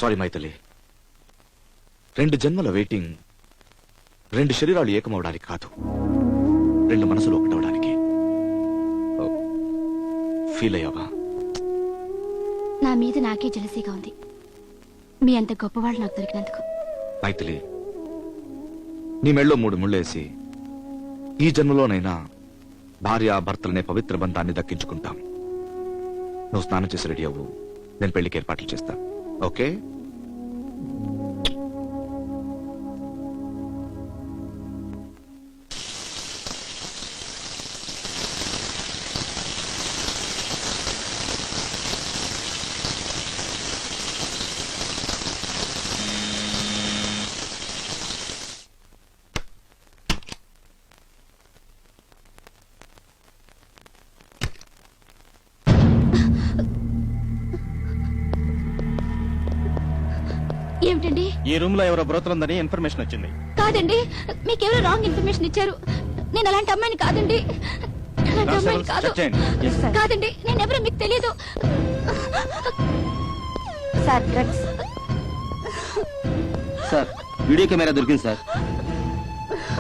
Sorry Maithili, 2 జన్మల waiting 2 శరీరాలు ఏకమవడానికి కాదు, 2 మనసులు ఒకటవడానికి. ఫీల్ అయ్యావా? నా మీద నాకే జలసీగా ఉంది, మీ అంత గొప్పవాళ్ళు నాకు దొరికినందుకు. మైథిలి, నీ మెళ్ళో 3 ముళ్ళేసి ఈ జన్మలోనైనా భార్య భర్తలనే పవిత్ర బంధాన్ని దక్కించుకుంటాం. నువ్వు స్నానం చేసి రెడీ అవ్వు, నేను పెళ్లికి ఏర్పాట్లు చేస్తా. ఓకే? ఏమిటండి? ఈ రూమ్ లో ఎవరో బ్రోతలుందని ఇన్ఫర్మేషన్ వచ్చింది. కాదండి, మీకెవరో రాంగ్ ఇన్ఫర్మేషన్ ఇచ్చారు. నేను అలాంటి అమ్మాయిని కాదండి. అలాంటి అమ్మాయిని కాదు. కాదండి, నేనెవరో మీకు తెలియదు. Sir drugs. Sir video camera దొరికింది సార్.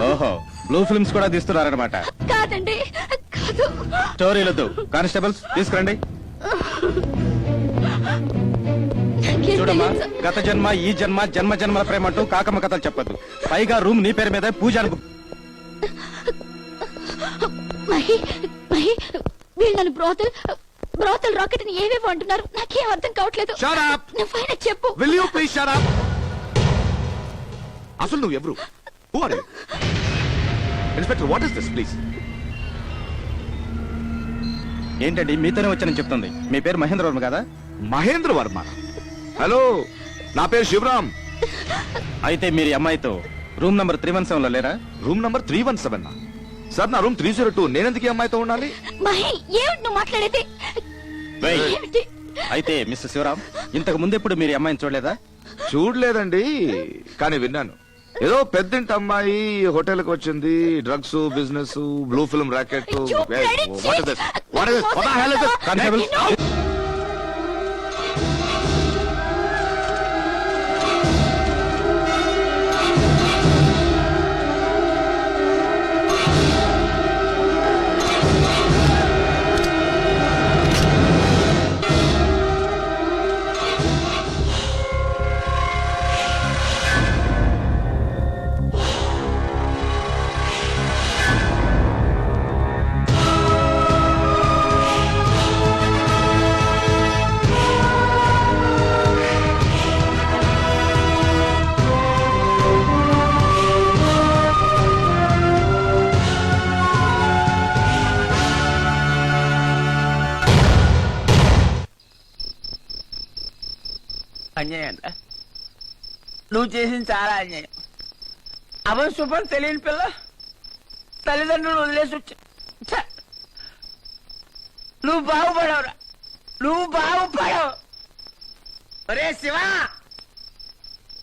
ఓహో, బ్లూ ఫిల్మ్స్ కూడా తీస్తున్నారన్నమాట. కాదండి, కాదు. స్టోరీలతో కానిస్టేబుల్స్ తీసుకురండి. చూడమ్మా, గత జన్మ ఈ జన్మ జన్మ జన్మల ప్రేమ అంటూ కాకమ్మ కథలు చెప్పద్దు. పైగా రూమ్ నీ పేరు మీద పూజ అనుకు. వీళ్ళు నన్ను బ్రోతల్ రాకెట్ అని ఏవేవో అంటున్నారు, నాకేం అర్థం కావట్లేదు. చెప్పు. అసలు నువ్వు ఎవరు? Inspector, what is this please? ఏంటండి మీతోనే వచ్చానని చెప్తుంది. మీ పేరు మహేంద్ర వర్మ కదా? మహేంద్ర వర్మ? హలో, నా పేరు శివరామ్. అయితే మీరు అమ్మాయితో రూమ్ నంబర్ 317 లో లేరా? Room number 317? సార్, నా రూమ్ 302. నేనెందుకు ఈ అమ్మాయితో ఉండాలి? నువ్వు మాట్లాడేది? అయితే మిస్టర్ శివరామ్, ఇంతకు ముందెప్పుడు మీరు అమ్మాయిని చూడలేదా? చూడలేదండి, కానీ విన్నాను. ఏదో పెద్దింటి అమ్మాయి హోటల్ కి వచ్చింది, drugs business, blue film rocket. అన్యాయం. నువ్వు చేసింది చాలా అన్యాయం. అవన్ సూపర్ తెలియని పిల్ల తల్లిదండ్రులు వదిలేసి వచ్చా. నువ్వు బాగుపడవురా, నువ్వు బాగుపడవు. ఒరే శివ,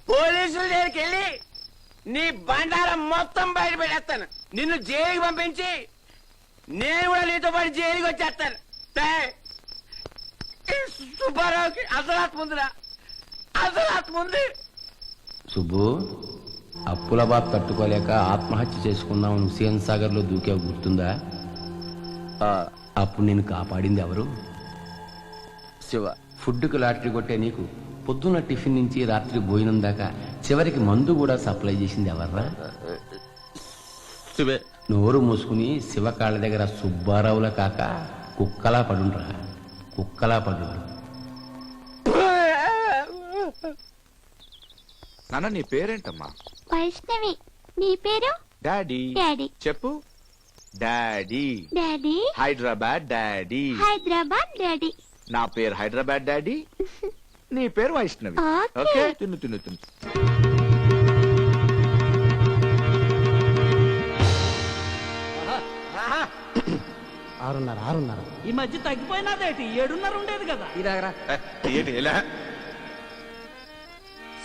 పోలీసుల దగ్గరికి వెళ్ళి నీ బండారం మొత్తం బయట పెట్టేస్తాను. నిన్ను జైలుకి పంపించి నేను కూడా నీతో పాటు జైలుకి వచ్చేస్తాను. సుబ్బారావుకి అసలాత్ముందిరా, అసలాత్ముంది. సుబ్బు, అప్పుల బాధ తట్టుకోలేక ఆత్మహత్య చేసుకుందాం హుసేన్ సాగర్ లో దూకే గుర్తుందా? అప్పుడు నేను కాపాడింది ఎవరు? శివ. ఫుడ్కి లాటరీ కొట్టే నీకు పొద్దున్న టిఫిన్ నుంచి రాత్రి భోజనం దాకా చివరికి మందు కూడా సప్లై చేసింది ఎవర్రా? శివే. నోరు మూసుకుని శివ కాళ్ళ దగ్గర సుబ్బారావుల కాక కుక్కలా పడుండ్రా, కుక్కలా పడుండ్రు. నాన్న, నీ పేరేంటమ్మా? వైష్ణవి. నీ పేరు? డాడీ. డాడీ. చెప్పు. Daddy. Daddy. Hyderabad daddy. Hyderabad daddy. నా పేరు హైదరాబాద్ డాడీ, నీ పేరు వైష్ణవి. ఓకే, తిను తిను తిను. ఈ మధ్య తగ్గిపోయినదేటి? 7:30 ఉండేది కదా. ఏంటి ఇలా?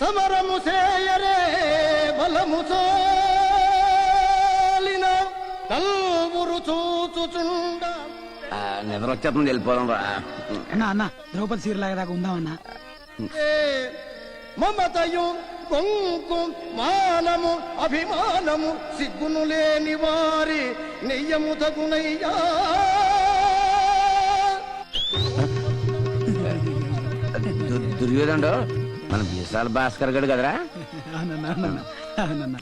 సమరము సేయరే బలము సోలిన కల్వురు చూచుచుండ. నిద్ర వచ్చేస్తుంది, వెళ్ళిపోదాం రా. అన్న ద్రౌపది సీరలాగదాకా ఉందామన్నా. మమతయు కొంకు మానము అభిమానము సిగ్గును లేని వారి నెయ్యము తగునయ్యా. దుర్యోధనుడు మన విశాల్ భాస్కర్ గడు కదరా. అవునన్నా.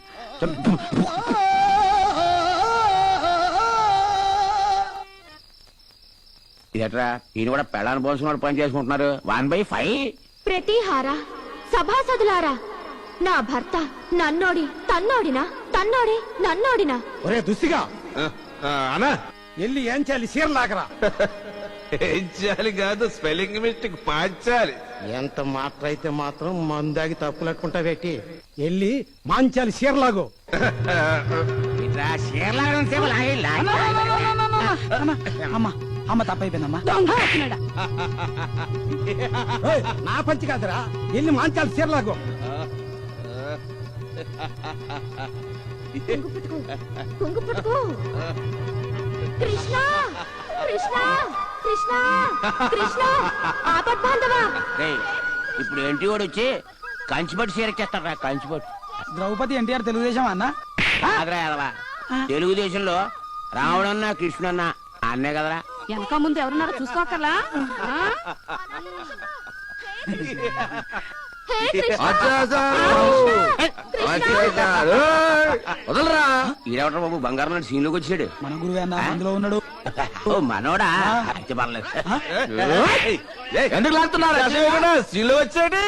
ఇదట్రా, ఈయన కూడా పెళ్ళాన్ని పోల్చుకున్నాడు పని చేసుకుంటున్నారు. 1/5. ప్రతిహార సభాసదులారా, నా భర్త నన్నోడి తన్నోడే నన్నోడినా. ఒరే దుస్తిగా అనా ఎల్లి ఏం చేయాలి? సీరలాగరా. ఏం చేయాలి కాదు, స్పెల్లింగ్ మిస్టేక్ మార్చాలి. ఎంత మాత్రైతే మాత్రం మందాగి తప్పులట్టుకుంటా పెట్టి ఎల్లి మాంచాలి సీరలాగో. ఇట్రా చీరలాగడం సేపు అమ్మ తప్పైపోయిందమ్మా. ఏయ్, నా పంచి కాదురా, ఎల్లి మాంచాలి సీరలాగో. కొంగు పట్టుకో. కృష్ణ కృష్ణ కృష్ణ కృష్ణ ఆపద్బాంధవా. ఇప్పుడు ఏంటి వాడు వచ్చి కంచిపట్టు చీర చేస్తారా? కంచిపట్టు ద్రౌపది ఎన్టీఆర్ తెలుగుదేశం అన్న. అదరా ఎదవా. తెలుగుదేశంలో రావడన్నా కృష్ణన్నా అన్నే కదరా. వెనక ముందు ఎవరున్నారో చూసుకోకర్లా. హే కృష్ణ వదలరా. ఈడవటం బాబు బంగారం లాంటి సీన్ లోకి వచ్చాడు. మన గురువే అన్న అందులో ఉన్నాడు. ఓ మనోడా, అయితే పర్లేదు. ఎందుకు లాగుతున్నారు? శీలు వచ్చాడు.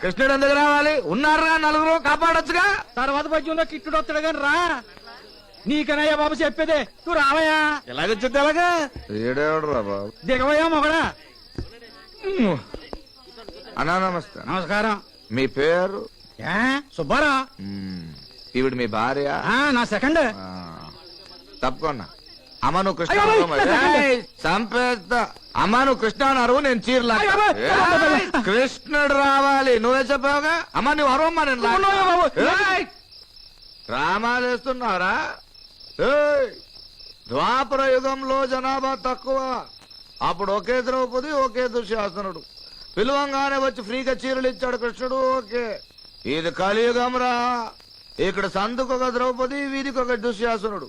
కృష్ణుడు ఎందుకు రావాలి? ఉన్నారా నలుగురు, కాపాడొచ్చుగా. తర్వాత పద్యంలో కిట్టుడు వస్తాడు కానీ రా. నీకనయ్యా బాబు చెప్పేదే, నువ్వు రావయ్యా. ఎలాగొచ్చింది ఎలాగా? ఏడేవడరా బాబు. దిగవయ్యా మొగడా. అన్నా నమస్తే. నమస్కారం. మీ పేరు? ఏ సుబ్బారా. ఈవిడ మీ భార్య? నా సెకండ్. తప్పకుండా. అమ్మ నువ్వు కృష్ణ అయ్యో, అన్నావు మరి. అయ్యో. ఏయ్, చంపేస్తా. అమ్మ నువ్వు కృష్ణ అన్నారు, నేను చీరలా. అయ్యో, ఏయ్, కృష్ణుడు రావాలి, నువ్వే చెప్పావుగా. అమ్మ నువ్వు అరవమ్మా, నేను లాగుతా. అయ్యో, బాబు. ఏయ్, డ్రామాలు వేస్తున్నారా? ఏయ్, ద్వాపర యుగంలో జనాభా తక్కువ. అప్పుడు ఒకే ద్రౌపది, ఒకే దుశ్శాసనుడు. పిలువంగానే వచ్చి ఫ్రీగా చీరలు ఇచ్చాడు కృష్ణుడు. ఓకే, ఇది కలియుగం రా. ఇక్కడ సందుకొక ద్రౌపది, వీధికొక దుశ్శాసనుడు.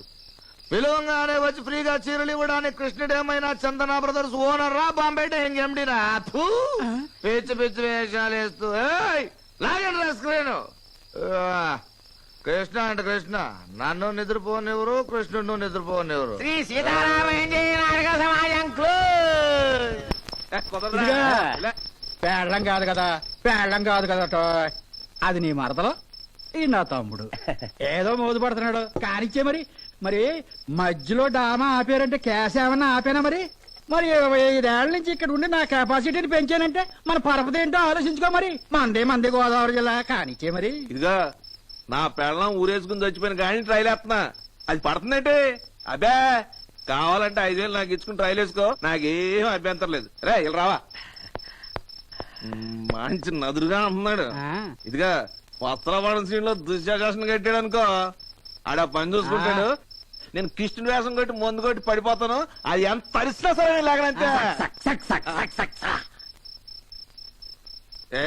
పిలువంగానే వచ్చి ఫ్రీగా చీరలు ఇవ్వడానికి కృష్ణుడు ఏమైనా చందన బ్రదర్స్ ఓనర్ రా, బాంబే ఎండిరా? పిచ్చి పిచ్చి వేషాలు వేస్తూ. ఏయ్, లాగండి రా స్క్రీన్. కృష్ణ అంటే కృష్ణ, నన్ను నిద్రపోనివ్వరు, కృష్ణుడు నిద్రపోనివ్వరు. శ్రీ సీతారామయ్య నాటక సమాజం పేళ్ళం కాదు కదా, పేళ్ళం కాదు కదట. అది నీ మరదలో, ఈ నా తమ్ముడు. ఏదో మోదు పడుతున్నాడు కానిచ్చే. మరి మధ్యలో డామా ఆపారంటే క్యాష్ ఏమన్నా ఆపానా? మరి 25 ఏళ్ల నుంచి ఇక్కడ ఉండి నా కెపాసిటీని పెంచానంటే మన పరపతి ఏంటో ఆలోచించుకో. మరి మంది గోదావరి జిల్లా కానిచ్చే. మరి ఇదిగా నా పెళ్ళం ఊరేసుకుని చచ్చిపోయిన కానీ ట్రైల్ వేస్తున్నా, అది పడుతుందంటే. అబ్బే, కావాలంటే 5,000 నాకు ఇచ్చుకుని ట్రైల్ వేసుకో, నాకేం అభ్యంతరం లేదు. రే ఇలా రావా. మంచి నదురుగా అంటున్నాడు. ఇదిగా వస్త్రవాడం సీన్ లో దుశ్శాసన కట్టాడు అనుకో, ఆడ పని చూసుకుంటాడు. నేను కృష్ణుని వేషం కొట్టి ముందు కొట్టి పడిపోతాను. అది ఎంత పరిస్థితి సరే లేకనంతే. ఏ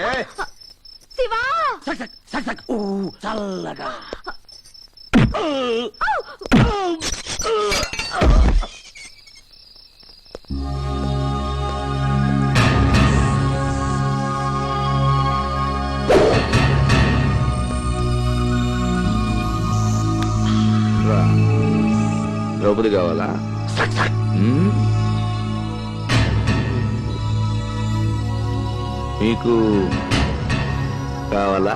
శివా చల్లగా ద్రౌపది కావాలా? మీకు కావాలా?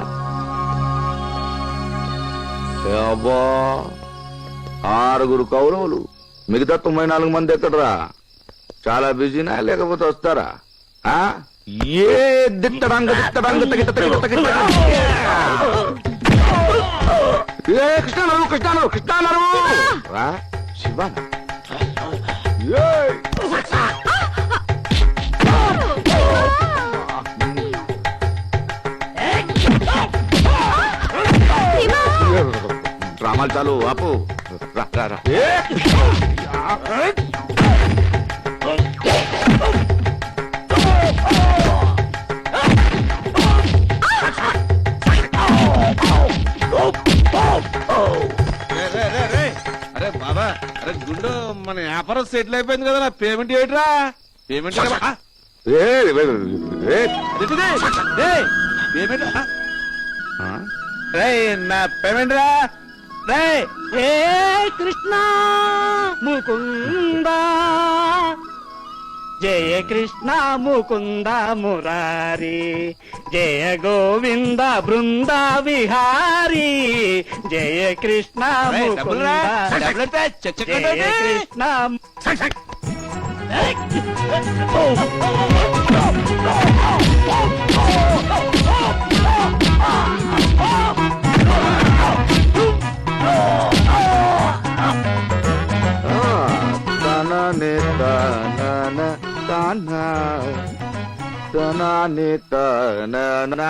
అబ్బా, 6 కౌరవులు, మిగతా 94 మంది ఎక్కడరా? చాలా బిజీనా, లేకపోతే వస్తారా? ఏ దిట్టడంగ కృష్ణారు శివ. చాలు ఆపు రా, రా, రా. అరే బాబా, అరే గుండు, మన వ్యాపారం సెటిల్ అయిపోయింది కదా, నా పేమెంట్ ఏంట్రా? పేమెంట్ ఏ, ఏ, ఏ, పేమెంట్ ఆ? నా పేమెంట్ రా రే. ఏ కృష్ణ ముకుంద జయ కృష్ణ ముకుంద మురారి జయ గోవింద బృంద విహారీ జయ కృష్ణ ముకుంద జయ కృష్ణ తననే తనన తన తననే తనన.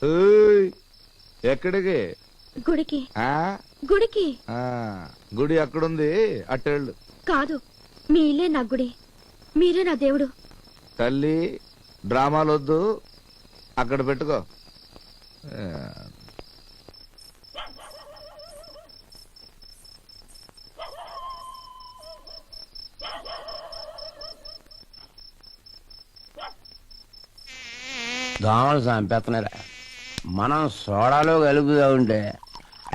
ఏయ్, ఎక్కడికి? గుడికి ఆ? గుడికి ఆ, గుడి అక్కడుంది, అట్టెళ్ళు. కాదు, మీ ఇల్లే నా గుడి, మీరే నా దేవుడు. తల్లి డ్రామాలొద్దు, అక్కడ పెట్టుకో. ఆ. దోమలు చంపేస్తున్నారా? మనం సోడాలో కలుపుతా ఉంటే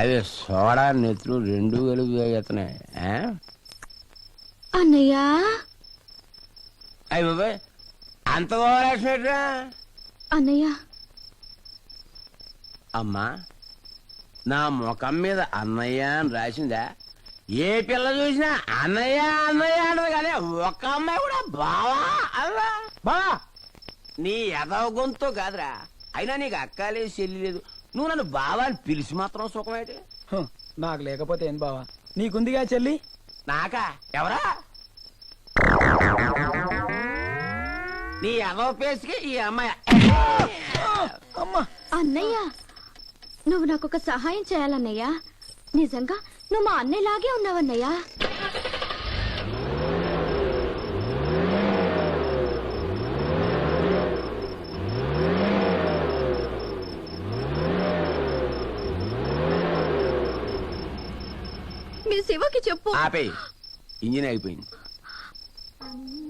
అవి సోడా నెత్తులు రెండు కలుపుతాయి. అన్నయ్యా, అయ్యి బాబాయ్, అంత ఓవరాక్షన్. అన్నయ్య, అమ్మా, నా ముఖం మీద అన్నయ్య అని రాసిందా? ఏ పిల్ల చూసినా అన్నయ్య అన్నయ్య అంటది, కానీ ఒక అమ్మాయి కూడా బావా అలా బావా. నీ ఎదవ గొంతు కాదురా, అయినా నీకు అక్కలే చెల్లి లేదు, నువ్వు నన్ను బావా అని పిలిచి మాత్రం సుఖమేటి? నాకు లేకపోతే ఏం బావా, నీకుందిగా చెల్లి. నాకా? ఎవరా? నీ ఎదవ పేసుకి ఈ అమ్మాయి. అన్నయ్య, నువ్వు నాకొక సహాయం చేయాలన్నయ్యా. నిజంగా నువ్వు మా అన్నయ్యలాగే ఉన్నావన్నయ్యా. మీ శివకి చెప్పు. ఆపేయి, ఇంజిన్ అయిపోయింది.